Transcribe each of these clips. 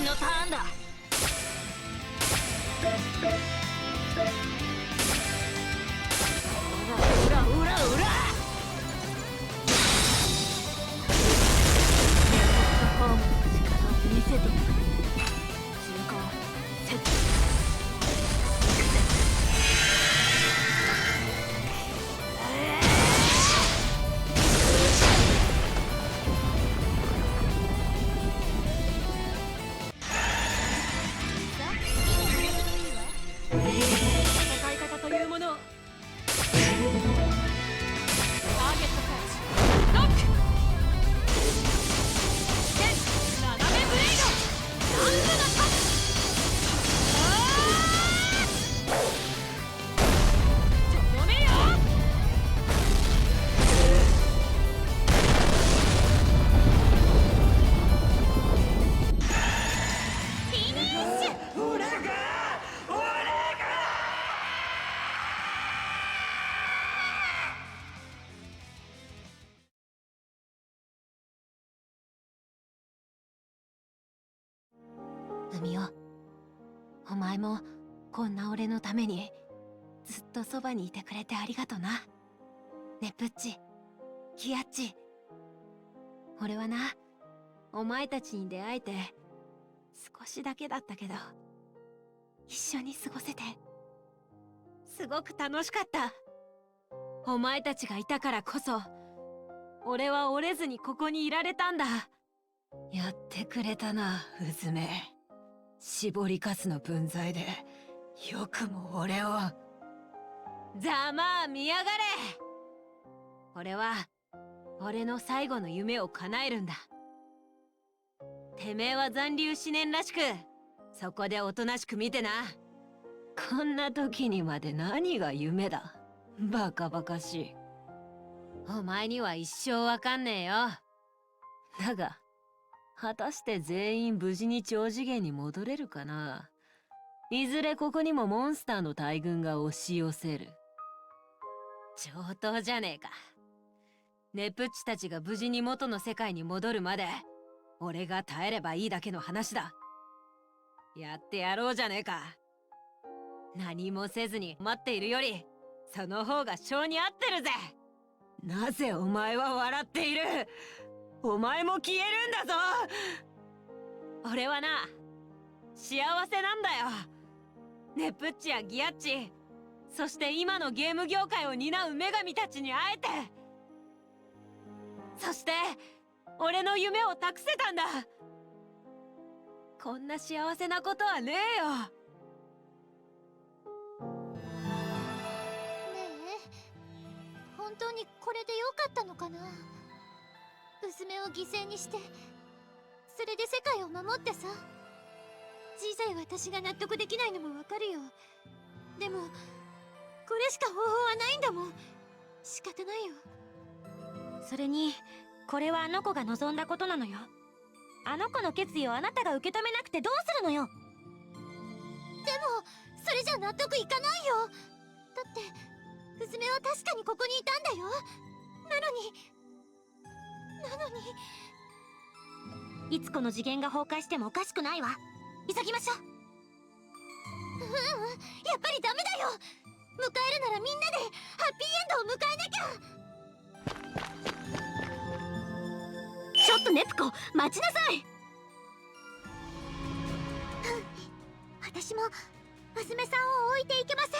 私のターンだ。うらうらうらうら。ホームの力を見せてやる。15セット。戦い方というものを。ターゲットコーチロック。斜めブレイド南部のタッチ。とどめよ。フィニッシュ。海よ、お前もこんな俺のためにずっとそばにいてくれてありがとな。ネプッチ、キアッチ。俺はな、お前たちに出会えて少しだけだったけど、一緒に過ごせてすごく楽しかった。お前たちがいたからこそ俺は折れずにここにいられたんだ。やってくれたな、うずめ。絞りかすの分際でよくも俺を。ざまあ見やがれ。俺は俺の最後の夢を叶えるんだ。てめえは残留思念らしくそこでおとなしく見てな。こんな時にまで何が夢だ。バカバカしい。お前には一生わかんねえよ。だが果たして全員無事に超次元に戻れるかな。いずれここにもモンスターの大軍が押し寄せる。上等じゃねえか。ネプッチたちが無事に元の世界に戻るまで俺が耐えればいいだけの話だ。やってやろうじゃねえか。何もせずに待っているよりその方が性に合ってるぜ。なぜお前は笑っている。お前も消えるんだぞ。俺はな、幸せなんだよ。ネプッチやギアッチ、そして今のゲーム業界を担う女神たちに会えて、そして俺の夢を託せたんだ。こんな幸せなことはねえよ。ねえ、本当にこれでよかったのかな。娘を犠牲にしてそれで世界を守ってさ。小さい私が納得できないのもわかるよ。でもこれしか方法はないんだもん。仕方ないよ。それにこれはあの子が望んだことなのよ。あの子の決意をあなたが受け止めなくてどうするのよ。でもそれじゃ納得いかないよ。だって娘は確かにここにいたんだよ。なのにいつこの次元が崩壊してもおかしくないわ。急ぎましょう。やっぱりダメだよ。迎えるならみんなでハッピーエンドを迎えなきゃ。ちょっとネプコ、待ちなさい。私も娘さんを置いていけません。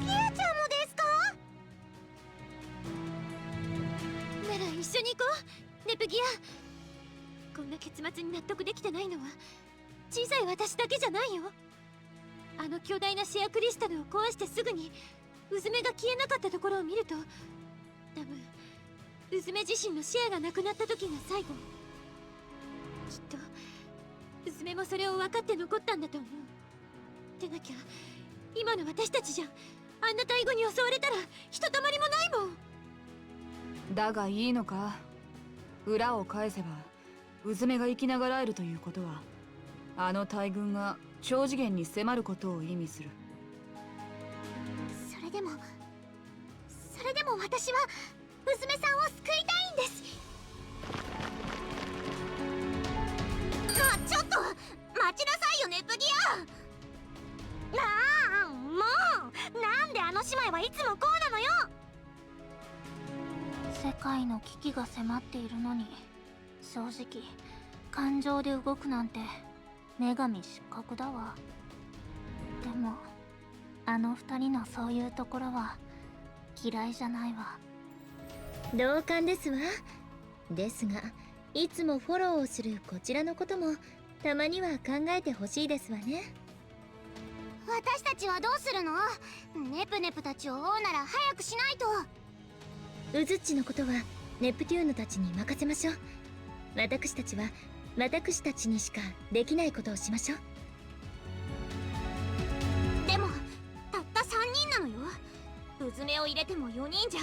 キアちゃんもですか。なら一緒に行こう、ネプギア。こんな結末に納得できてないのは小さい私だけじゃないよ。あの巨大なシェアクリスタルを壊してすぐに娘が消えなかったところを見ると、多分娘自身のシェアがなくなった時が最後。きっと娘もそれを分かって残ったんだと思う。でなきゃ今の私たちじゃあんな大軍に襲われたらひとたまりもないもん。だがいいのか。裏を返せばうずめが生きながらえるということは、あの大軍が超次元に迫ることを意味する。それでも私は娘さんを救いたいんです。はいつもこうなのよ。世界の危機が迫っているのに、正直感情で動くなんて女神失格だわ。でもあの二人のそういうところは嫌いじゃないわ。同感ですわ。ですが、いつもフォローをするこちらのこともたまには考えてほしいですわね。私たちはどうするの？ネプネプたちを追うなら早くしないと。ウズッチのことはネプテューヌたちに任せましょう。私たちは私たちにしかできないことをしましょう。でもたった3人なのよ。うずめを入れても4人じゃ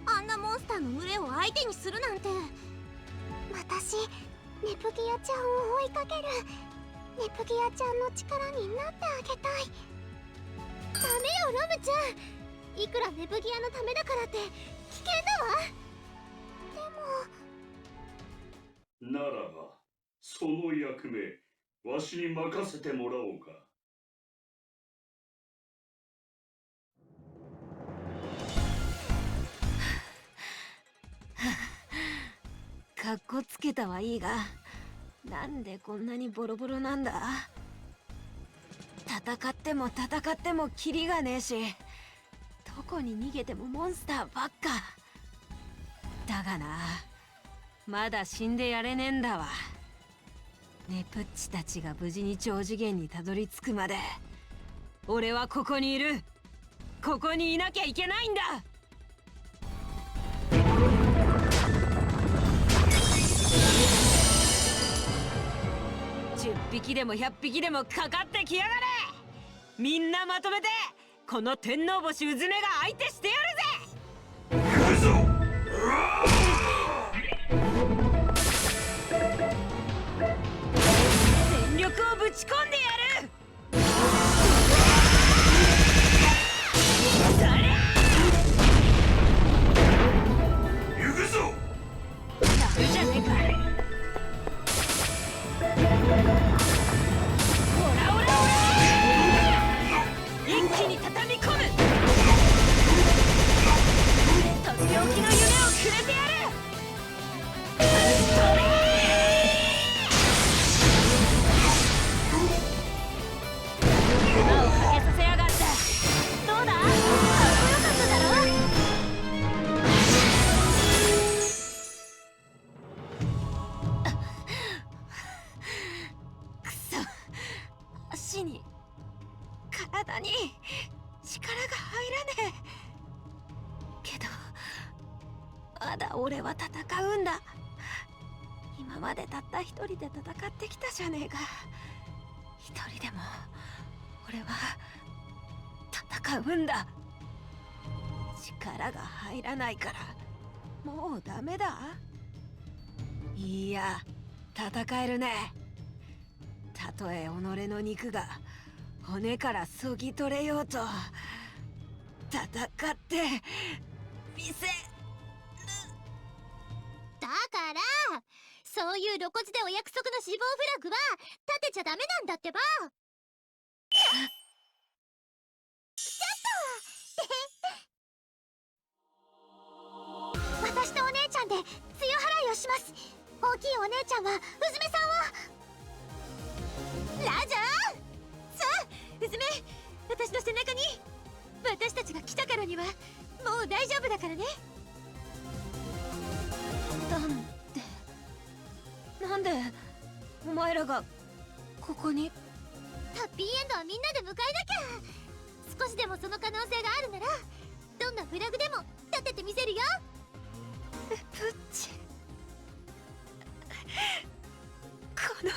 あんなモンスターの群れを相手にするなんて。私ネプギアちゃんを追いかける。ネプギアちゃんの力になってあげたい。ダメよラムちゃん、いくらネプギアのためだからって危険だわ。でもならばその役目わしに任せてもらおうか。かっこつけたはいいが、なんでこんなにボロボロなんだ。戦っても戦ってもキリがねえし、どこに逃げてもモンスターばっかだがな。まだ死んでやれねえんだわ。ネプッチたちが無事に超次元にたどり着くまで俺はここにいる。ここにいなきゃいけないんだ。10匹でも100匹でもかかってきやがれ。みんなまとめてこの天皇星うずめが相手してやるぜ。行くぞ。全力をぶち込んでやる。それ行くぞ。ダメじゃねえか。オラオラオラ、一気に畳み込む。とっておきの夢をくれてやる。馬をかけさせやがって。どうだ、かっこよかっただろ。くそ、足に体に力が入らねえけど、まだ俺は戦うんだ。今までたった一人で戦ってきたじゃねえか。一人でも俺は戦うんだ。力が入らないからもうダメだ。いや、戦えるね。たとえ己の肉が骨からそぎ取れようと戦ってみせ。だからそういう露骨でお約束の死亡フラグは立てちゃダメなんだってば。私とお姉ちゃんで強払いをします。大きいお姉ちゃんはうずめさんを。ラジャー。さあうずめ、私の背中に。私たちが来たからにはもう大丈夫だからね。なんでお前らがここに。ハッピーエンドはみんなで迎えなきゃ。少しでもその可能性があるならどんなフラグでも立ててみせるよ。プッチ、この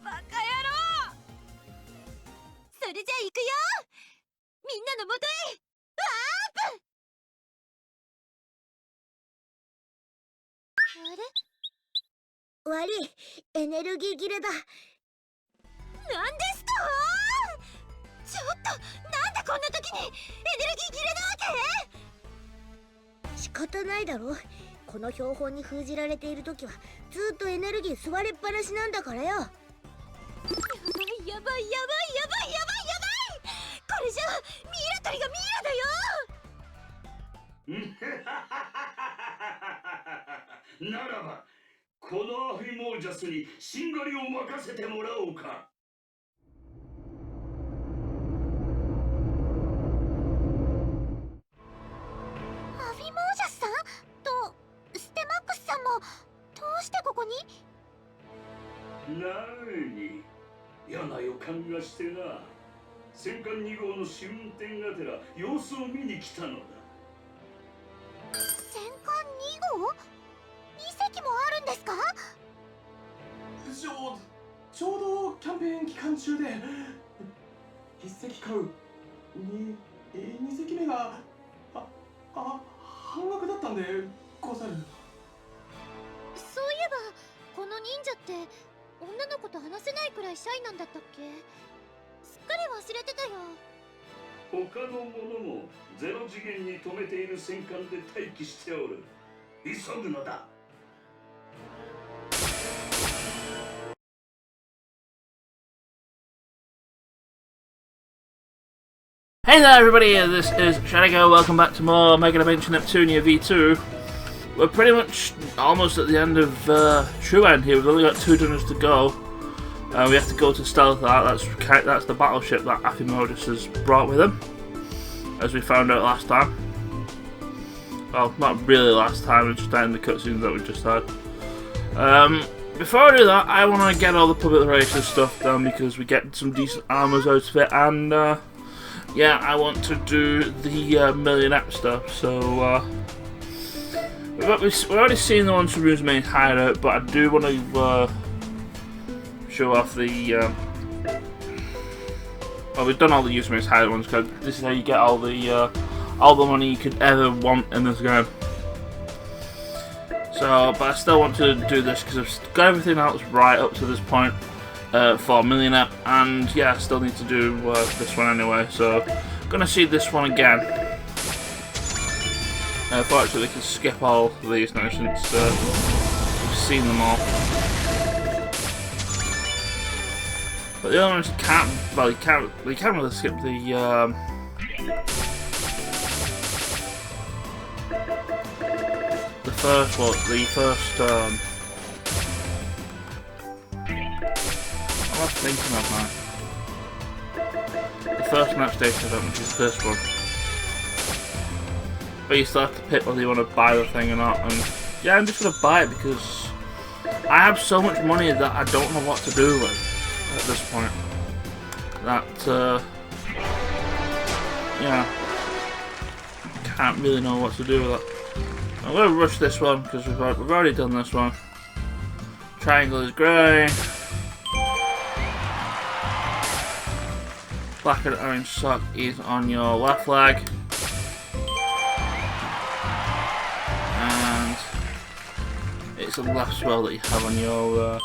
バカ野郎。それじゃあ行くよ。みんなの元へワープ。あれ、悪い、エネルギー切れだ。なんですと。ちょっと、なんでこんな時にエネルギー切れなわけ。仕方ないだろ。この標本に封じられている時はずっとエネルギー吸われっぱなしなんだからよ。やばいやばいやばいやばいやばいやばい。これじゃミイラ取りがミイラだよ。ならばこのアフィモージャスにしんがりを任せてもらおうか。アフィモージャスさんとステマックスさんもどうしてここに？なに嫌な予感がしてな。戦艦2号の試運転がてら様子を見に来たのだ。戦艦2号？2隻もあるんですか？ちょうどキャンペーン期間中で1隻買う2隻目が半額だったんでござる。そういえばこの忍者って女の子と話せないくらいシャイなんだったっけ？すっかり忘れてたよ。他の者もゼロ次元に止めている戦艦で待機しておる。急ぐのだ。Hey there everybody, this is Shadigo, welcome back to more Megadimension Neptunia V2. We're pretty much almost at the end of True End here, we've only got 2 dungeons to go. We have to go to Stealth Art, that's the battleship that Aphimodus has brought with him, as we found out last time. Well, not really last time, it's just in the cutscenes that we just had. Before I do that, I want to get all the public relations stuff done because we get some decent armors out of it, and yeah, I want to do the million app stuff, so we've already seen the ones from Rune's main hideout, but I do want to show off the well, we've done all the user main hideout ones because this is how you get all the money you could ever want in this game. So, but I still want to do this because I've got everything else right up to this point. For million app, and yeah, I still need to do this one anyway, so I'm gonna see this one again. Fortunately, we can skip all these now since we've seen them all. But the other ones you can't, well, you can't really skip the first one, I was thinking of now. The first map station event, which is this one. But you still have to pick whether you want to buy the thing or not, and yeah, I'm just going to buy it because I have so much money that I don't know what to do with at this point. That, yeah, can't really know what to do with it. I'm going to rush this one because we've already done this one. Triangle is grey. Black and orange sock is on your left leg, and it's a left swell that you have on your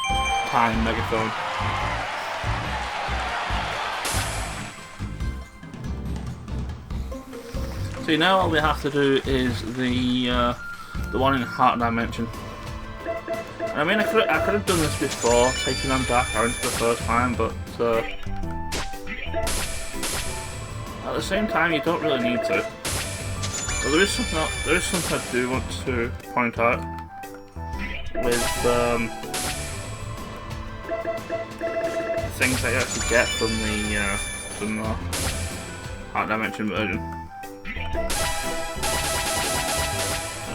time megaphone. So now all we have to do is the one in Heart Dimension. And I mean, I could have done this before, taking on Dark Orange for the first time, but at the same time, you don't really need to. Well, there is something I do want to point out with the things that you actually get from the Heart Dimension version.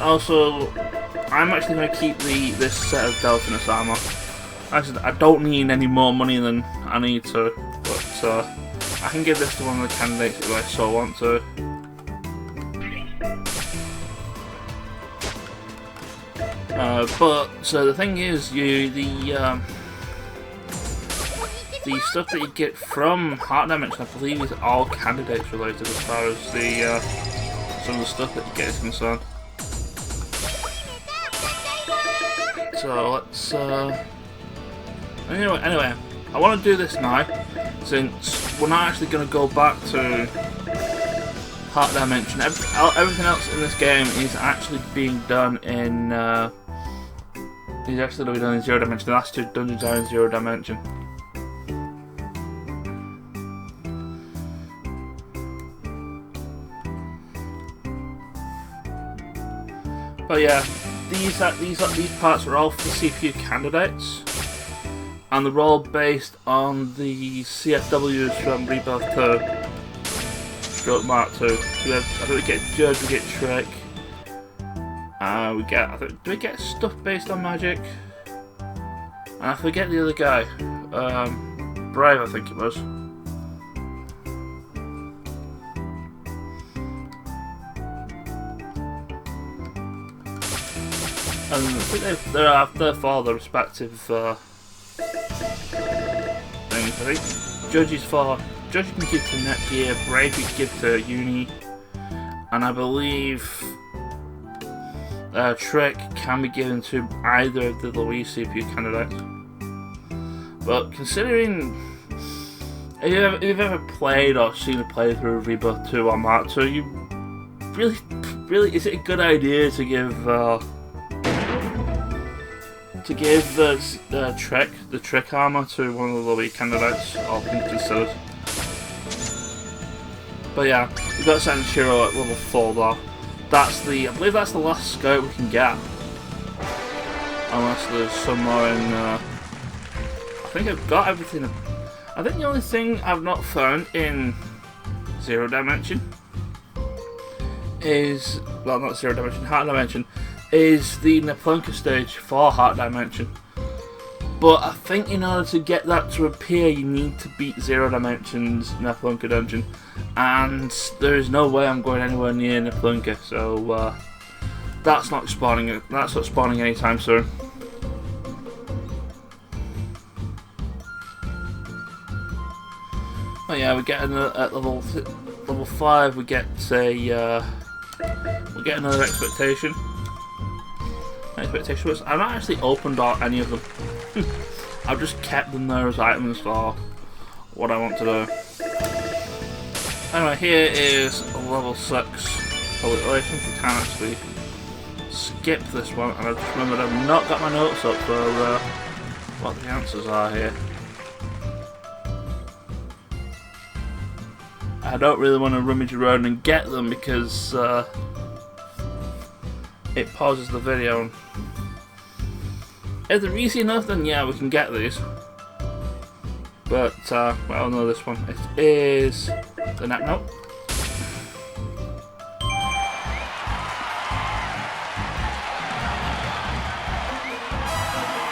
Also, I'm actually going to keep this set of Delphinus armor. I don't need any more money than I need to, but I can give this to one of the candidates if I so want to. But so the thing is, the stuff that you get from Heart Dimension, I believe, is all candidates related as far as the some of the stuff that you get is concerned. So let's anyway, I want to do this now, since we're not actually going to go back to Heart Dimension. Everything else in this game is actually being done in Zero Dimension. The last 2 dungeons are in Zero Dimension. But yeah, these parts are all for CPU candidates, and they're all based on the CFWs from Rebirth 2, Stroke Mark 2. So I think we get Judge, we get Trick, we get, do we get stuff based on Magic? And I forget the other guy, Brave I think it was. And I think they're for the respective things. I think Judge you can give to Netgear, Brave you can give to Uni, and I believe Trick can be given to either of the Louise CPU candidates. But considering if you've ever played or seen a playthrough of Rebirth 2 or Mark 2, you really is it a good idea to give the trick armor to one of the lobby candidates, all things considered? But yeah, we've got Sanshiro at level 4 though. I believe that's the last scout we can get. Unless there's some more in, I think I've got everything. I think the only thing I've not found in Zero Dimension is, well, not Zero Dimension, Heart Dimension, is the Neptunia stage for Heart Dimension. But I think in order to get that to appear, you need to beat Zero Dimension's Neptunia dungeon, and there is no way I'm going anywhere near Neptunia, so that's not spawning. That's not spawning anytime soon. Oh yeah, we get at level 5. We get another expectation. Expectation was, I've not actually opened any of them. I've just kept them there as items for what I want to do. Anyway, here is a level 6 public relations. We can actually skip this one, and I just remembered I've not got my notes up for what the answers are here. I don't really want to rummage around and get them because it pauses the video. If they're easy enough, then yeah, we can get these. But, well, no, this one. It is the Net Note.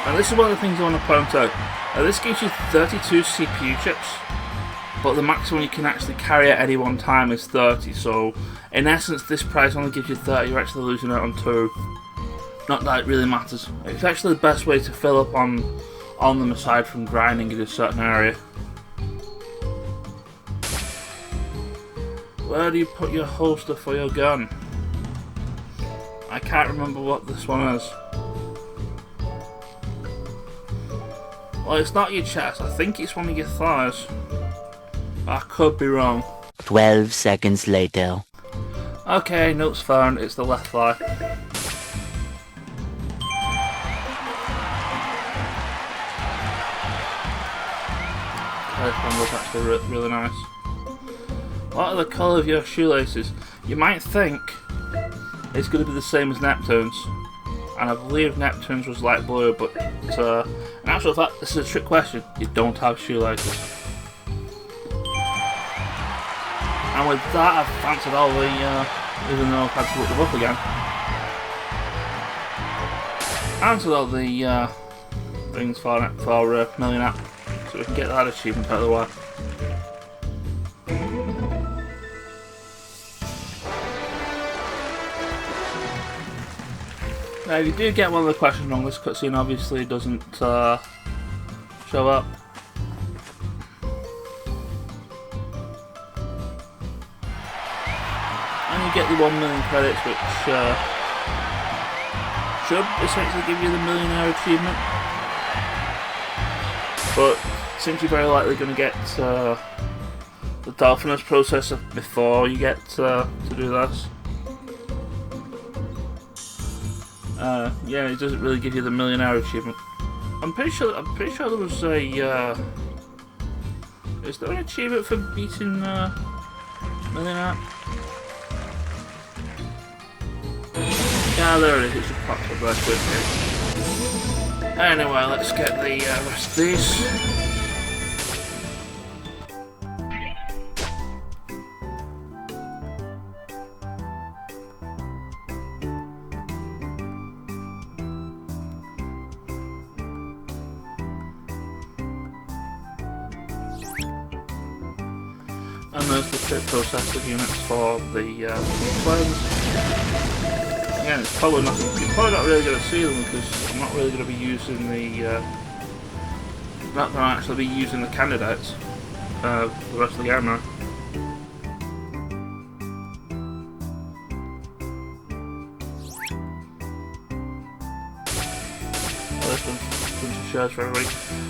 And this is one of the things I want to point out. This gives you 32 CPU chips, but the maximum you can actually carry at any one time is 30, so in essence this price only gives you 30, you're actually losing out on 2. Not that it really matters. It's actually the best way to fill up on them aside from grinding in a certain area. Where do you put your holster for your gun? I can't remember what this one is. Well, it's not your chest, I think it's one of your thighs. I could be wrong. 12 seconds later. Okay, notes found, it's the left thigh. This one looks actually really nice. What are the colour of your shoelaces? You might think it's going to be the same as Neptune's, and I believe Neptune's was light blue, but in actual fact, this is a trick question. You don't have shoelaces. And with that, I've answered all the, even though I've had to look them up again. Answered all the things for Million App, so we can get that achievement out of the way. Now, if you do get one of the questions wrong, this cutscene obviously doesn't show up. And you get the 1 million credits, which should essentially give you the millionaire achievement. But since you're very likely going to get the Dolphinus processor before you get to do this, yeah, it doesn't really give you the millionaire achievement. I'm pretty sure there was a. Is there an achievement for beating Millionaire? Ah, there it is. It just popped up very quickly. Anyway, let's get the rest of these. And there's the chip processor units for the clones. Again, it's probably not. You're probably not really going to see them because I'm not really going to be using the. Not going to actually be using the candidates. The rest of the game now. Oh, there's a bunch of shares for everybody.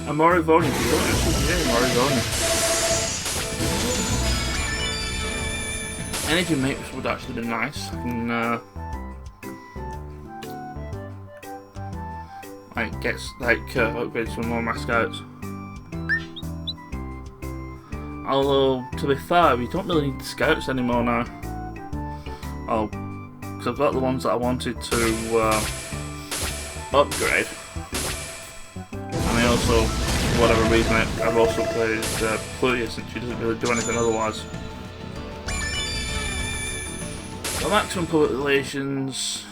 And Morivoni, if you don't actually see Morivoni. Energy matrix would actually be nice. And like gets upgrade some more mascots. Although to be fair, we don't really need the scouts anymore now. Oh, because I've got the ones that I wanted to upgrade. And I also, for whatever reason, I've also upgraded Plutia since she doesn't really do anything otherwise. So maximum public relations.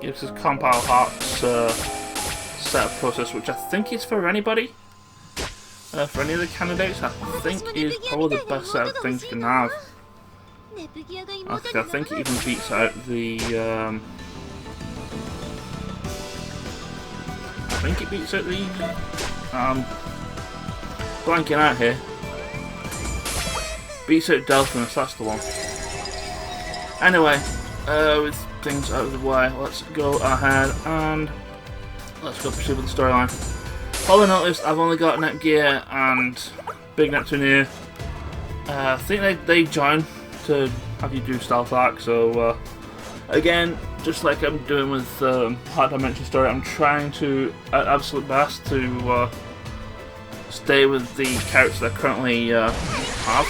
Gives us compile hearts setup process, which I think is for anybody. For any of the candidates, I think is probably the best set of things you can have. I think it even beats out the. I think it beats out the. Blanking out here. Beats out Delphinus, that's the one. Anyway, with things out of the way, let's go ahead and let's go proceed with the storyline. Probably noticed I've only got Netgear and Big Neptunia. I think they join to have you do stealth arc, so again, just like I'm doing with Hard Dimension Story, I'm trying to, at absolute best, to stay with the characters that I currently have.